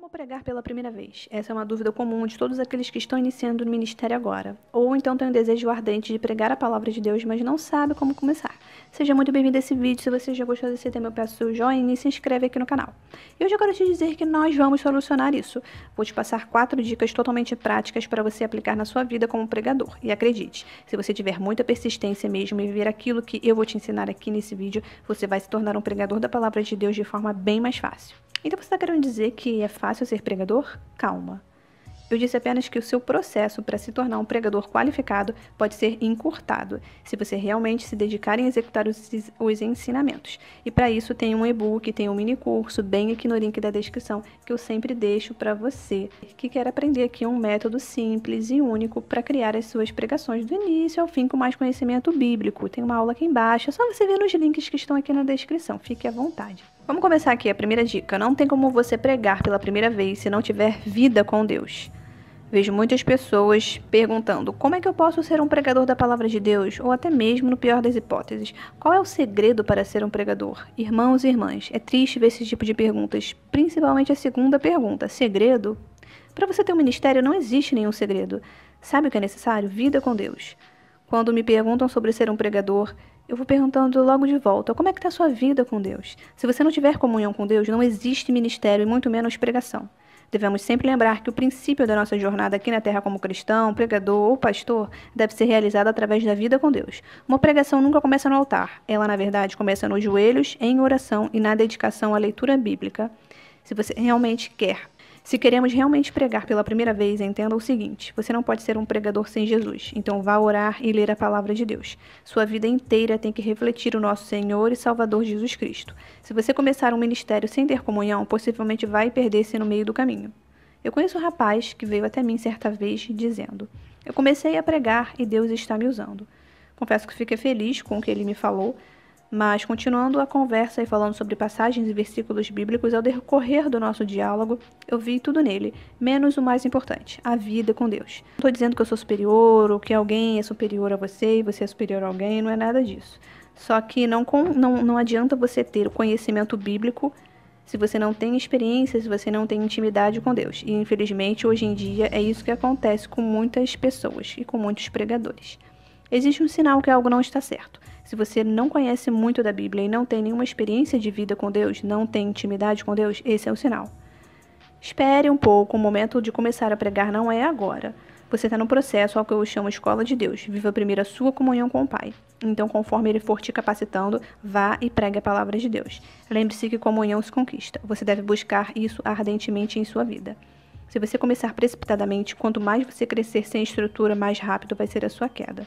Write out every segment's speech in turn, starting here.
Como pregar pela primeira vez? Essa é uma dúvida comum de todos aqueles que estão iniciando no ministério agora, ou então têm um desejo ardente de pregar a palavra de Deus, mas não sabe como começar. Seja muito bem-vindo a esse vídeo. Se você já gostou desse tema, eu peço seu joinha e se inscreve aqui no canal. Eu já quero te dizer que nós vamos solucionar isso. Vou te passar 4 dicas totalmente práticas para você aplicar na sua vida como pregador. E acredite, se você tiver muita persistência mesmo e viver aquilo que eu vou te ensinar aqui nesse vídeo, você vai se tornar um pregador da palavra de Deus de forma bem mais fácil. Então você está querendo dizer que é fácil ser pregador? Calma. Eu disse apenas que o seu processo para se tornar um pregador qualificado pode ser encurtado, se você realmente se dedicar em executar os ensinamentos. E para isso tem um e-book, tem um mini curso, bem aqui no link da descrição, que eu sempre deixo para você que quer aprender aqui um método simples e único para criar as suas pregações do início ao fim com mais conhecimento bíblico. Tem uma aula aqui embaixo, é só você ver nos links que estão aqui na descrição, fique à vontade. Vamos começar aqui a primeira dica. Não tem como você pregar pela primeira vez se não tiver vida com Deus. Vejo muitas pessoas perguntando: como é que eu posso ser um pregador da palavra de Deus? Ou até mesmo, no pior das hipóteses, qual é o segredo para ser um pregador? Irmãos e irmãs, é triste ver esse tipo de perguntas, principalmente a segunda pergunta: segredo? Para você ter um ministério não existe nenhum segredo. Sabe o que é necessário? Vida com Deus. Quando me perguntam sobre ser um pregador, eu vou perguntando logo de volta: como é que está a sua vida com Deus? Se você não tiver comunhão com Deus, não existe ministério e muito menos pregação. Devemos sempre lembrar que o princípio da nossa jornada aqui na Terra como cristão, pregador ou pastor deve ser realizado através da vida com Deus. Uma pregação nunca começa no altar. Ela, na verdade, começa nos joelhos, em oração e na dedicação à leitura bíblica. Se queremos realmente pregar pela primeira vez, entenda o seguinte: você não pode ser um pregador sem Jesus, então vá orar e ler a palavra de Deus. Sua vida inteira tem que refletir o nosso Senhor e Salvador Jesus Cristo. Se você começar um ministério sem ter comunhão, possivelmente vai perder-se no meio do caminho. Eu conheço um rapaz que veio até mim certa vez dizendo: eu comecei a pregar e Deus está me usando. Confesso que fiquei feliz com o que ele me falou, mas, continuando a conversa e falando sobre passagens e versículos bíblicos, ao decorrer do nosso diálogo, eu vi tudo nele, menos o mais importante: a vida com Deus. Não estou dizendo que eu sou superior ou que alguém é superior a você e você é superior a alguém, não é nada disso. Só que não adianta você ter o conhecimento bíblico se você não tem experiência, se você não tem intimidade com Deus. E, infelizmente, hoje em dia é isso que acontece com muitas pessoas e com muitos pregadores. Existe um sinal que algo não está certo. Se você não conhece muito da Bíblia e não tem nenhuma experiência de vida com Deus, não tem intimidade com Deus, esse é o sinal. Espere um pouco, o momento de começar a pregar não é agora. Você está no processo ao que eu chamo escola de Deus. Viva primeiro a sua comunhão com o Pai. Então, conforme Ele for te capacitando, vá e pregue a palavra de Deus. Lembre-se que comunhão se conquista. Você deve buscar isso ardentemente em sua vida. Se você começar precipitadamente, quanto mais você crescer sem estrutura, mais rápido vai ser a sua queda.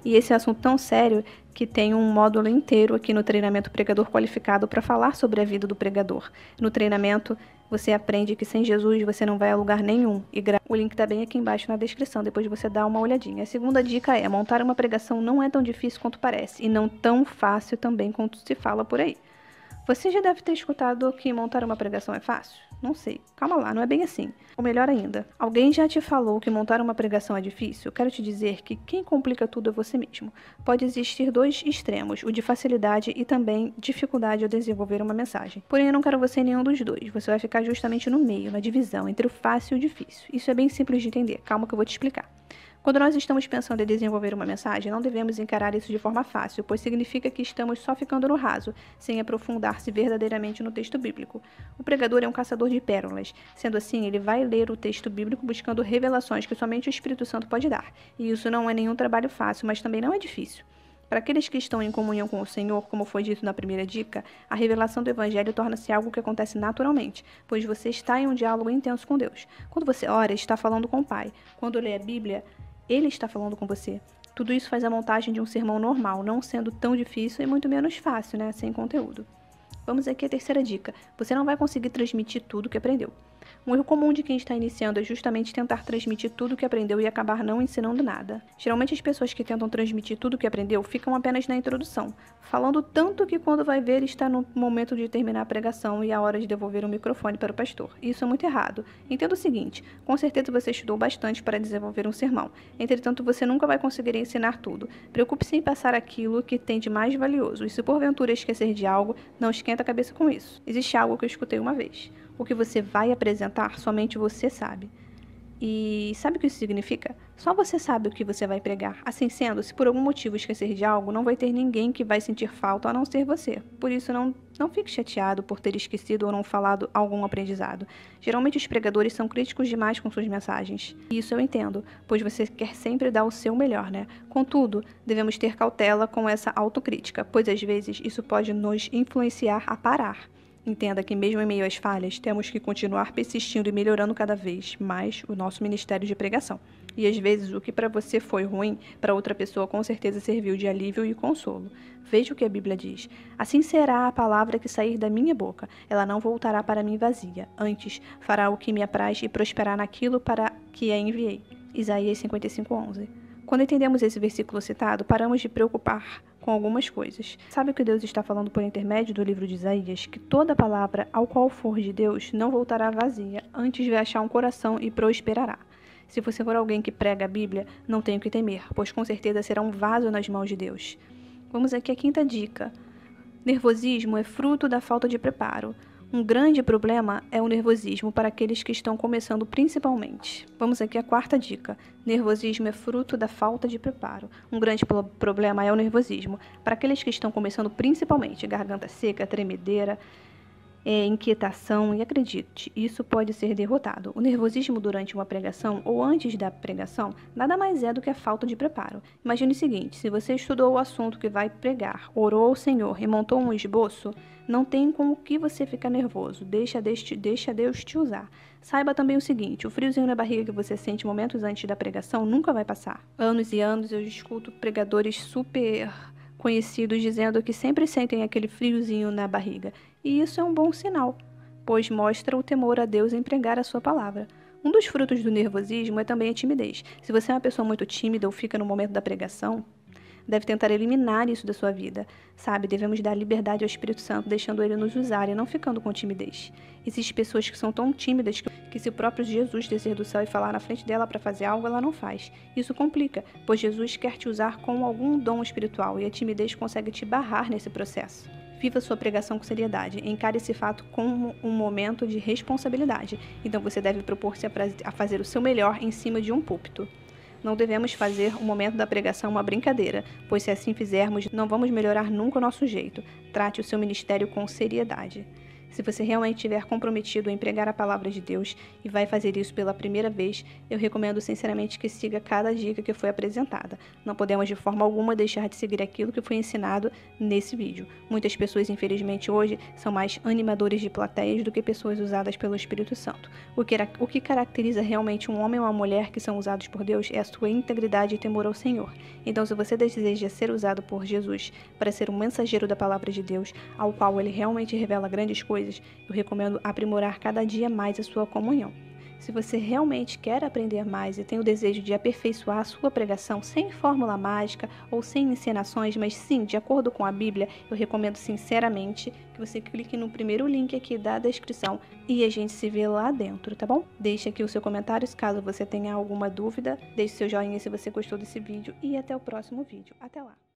E esse é um assunto tão sério que tem um módulo inteiro aqui no treinamento Pregador Qualificado para falar sobre a vida do pregador. No treinamento, você aprende que sem Jesus você não vai a lugar nenhum. E o link está bem aqui embaixo na descrição, depois você dá uma olhadinha. A segunda dica é: montar uma pregação não é tão difícil quanto parece, e não tão fácil também quanto se fala por aí. Você já deve ter escutado que montar uma pregação é fácil? Não sei. Calma lá, não é bem assim. Ou melhor ainda, alguém já te falou que montar uma pregação é difícil? Eu quero te dizer que quem complica tudo é você mesmo. Pode existir 2 extremos, o de facilidade e também dificuldade ao desenvolver uma mensagem. Porém, eu não quero você em nenhum dos dois. Você vai ficar justamente no meio, na divisão entre o fácil e o difícil. Isso é bem simples de entender. Calma que eu vou te explicar. Quando nós estamos pensando em desenvolver uma mensagem, não devemos encarar isso de forma fácil, pois significa que estamos só ficando no raso, sem aprofundar-se verdadeiramente no texto bíblico. O pregador é um caçador de pérolas. Sendo assim, ele vai ler o texto bíblico buscando revelações que somente o Espírito Santo pode dar. E isso não é nenhum trabalho fácil, mas também não é difícil. Para aqueles que estão em comunhão com o Senhor, como foi dito na primeira dica, a revelação do Evangelho torna-se algo que acontece naturalmente, pois você está em um diálogo intenso com Deus. Quando você ora, está falando com o Pai. Quando lê a Bíblia, Ele está falando com você. Tudo isso faz a montagem de um sermão normal, não sendo tão difícil e muito menos fácil, sem conteúdo. Vamos aqui à terceira dica. Você não vai conseguir transmitir tudo o que aprendeu. Um erro comum de quem está iniciando é justamente tentar transmitir tudo o que aprendeu e acabar não ensinando nada. Geralmente as pessoas que tentam transmitir tudo o que aprendeu ficam apenas na introdução, falando tanto que quando vai ver está no momento de terminar a pregação e a hora de devolver o microfone para o pastor. Isso é muito errado. Entenda o seguinte: com certeza você estudou bastante para desenvolver um sermão. Entretanto, você nunca vai conseguir ensinar tudo. Preocupe-se em passar aquilo que tem de mais valioso. E se porventura esquecer de algo, não esquenta a cabeça com isso. Existe algo que eu escutei uma vez. O que você vai apresentar, somente você sabe. E sabe o que isso significa? Só você sabe o que você vai pregar. Assim sendo, se por algum motivo esquecer de algo, não vai ter ninguém que vai sentir falta a não ser você. Por isso, não fique chateado por ter esquecido ou não falado algum aprendizado. Geralmente os pregadores são críticos demais com suas mensagens. E isso eu entendo, pois você quer sempre dar o seu melhor, né? Contudo, devemos ter cautela com essa autocrítica, pois às vezes isso pode nos influenciar a parar. Entenda que mesmo em meio às falhas, temos que continuar persistindo e melhorando cada vez mais o nosso ministério de pregação. E às vezes o que para você foi ruim, para outra pessoa com certeza serviu de alívio e consolo. Veja o que a Bíblia diz. Assim será a palavra que sair da minha boca. Ela não voltará para mim vazia. Antes, fará o que me apraz e prosperará naquilo para que a enviei. Isaías 55:11. Quando entendemos esse versículo citado, paramos de preocupar com algumas coisas. Sabe o que Deus está falando por intermédio do livro de Isaías? Que toda palavra ao qual for de Deus não voltará vazia, antes vai achar um coração e prosperará. Se você for alguém que prega a Bíblia, não tenho que temer, pois com certeza será um vaso nas mãos de Deus. Vamos aqui à quinta dica. Nervosismo é fruto da falta de preparo. Um grande problema é o nervosismo para aqueles que estão começando principalmente. Vamos aqui à quarta dica. Nervosismo é fruto da falta de preparo. Um grande problema é o nervosismo para aqueles que estão começando principalmente. Garganta seca, tremedeira, inquietação, e acredite, isso pode ser derrotado. O nervosismo durante uma pregação ou antes da pregação nada mais é do que a falta de preparo. Imagine o seguinte, se você estudou o assunto que vai pregar, orou ao Senhor e montou um esboço, não tem com o que você ficar nervoso, deixa Deus te usar. Saiba também o seguinte, o friozinho na barriga que você sente momentos antes da pregação nunca vai passar. Anos e anos eu escuto pregadores super conhecidos dizendo que sempre sentem aquele friozinho na barriga. E isso é um bom sinal, pois mostra o temor a Deus em pregar a sua palavra. Um dos frutos do nervosismo é também a timidez. Se você é uma pessoa muito tímida ou fica no momento da pregação, deve tentar eliminar isso da sua vida. Sabe, devemos dar liberdade ao Espírito Santo, deixando ele nos usar e não ficando com timidez. Existem pessoas que são tão tímidas que se o próprio Jesus descer do céu e falar na frente dela para fazer algo, ela não faz. Isso complica, pois Jesus quer te usar com algum dom espiritual e a timidez consegue te barrar nesse processo. Viva sua pregação com seriedade. Encare esse fato como um momento de responsabilidade. Então você deve propor-se a fazer o seu melhor em cima de um púlpito. Não devemos fazer o momento da pregação uma brincadeira, pois se assim fizermos, não vamos melhorar nunca o nosso jeito. Trate o seu ministério com seriedade. Se você realmente estiver comprometido em pregar a palavra de Deus e vai fazer isso pela primeira vez, eu recomendo sinceramente que siga cada dica que foi apresentada. Não podemos de forma alguma deixar de seguir aquilo que foi ensinado nesse vídeo. Muitas pessoas, infelizmente, hoje são mais animadores de plateias do que pessoas usadas pelo Espírito Santo. O que caracteriza realmente um homem ou uma mulher que são usados por Deus é a sua integridade e temor ao Senhor. Então, se você deseja ser usado por Jesus para ser um mensageiro da palavra de Deus, ao qual ele realmente revela grandes coisas, eu recomendo aprimorar cada dia mais a sua comunhão. Se você realmente quer aprender mais e tem o desejo de aperfeiçoar a sua pregação sem fórmula mágica ou sem encenações, mas sim de acordo com a Bíblia, eu recomendo sinceramente que você clique no primeiro link aqui da descrição e a gente se vê lá dentro, tá bom? Deixe aqui o seu comentário caso você tenha alguma dúvida, deixe seu joinha se você gostou desse vídeo e até o próximo vídeo. Até lá!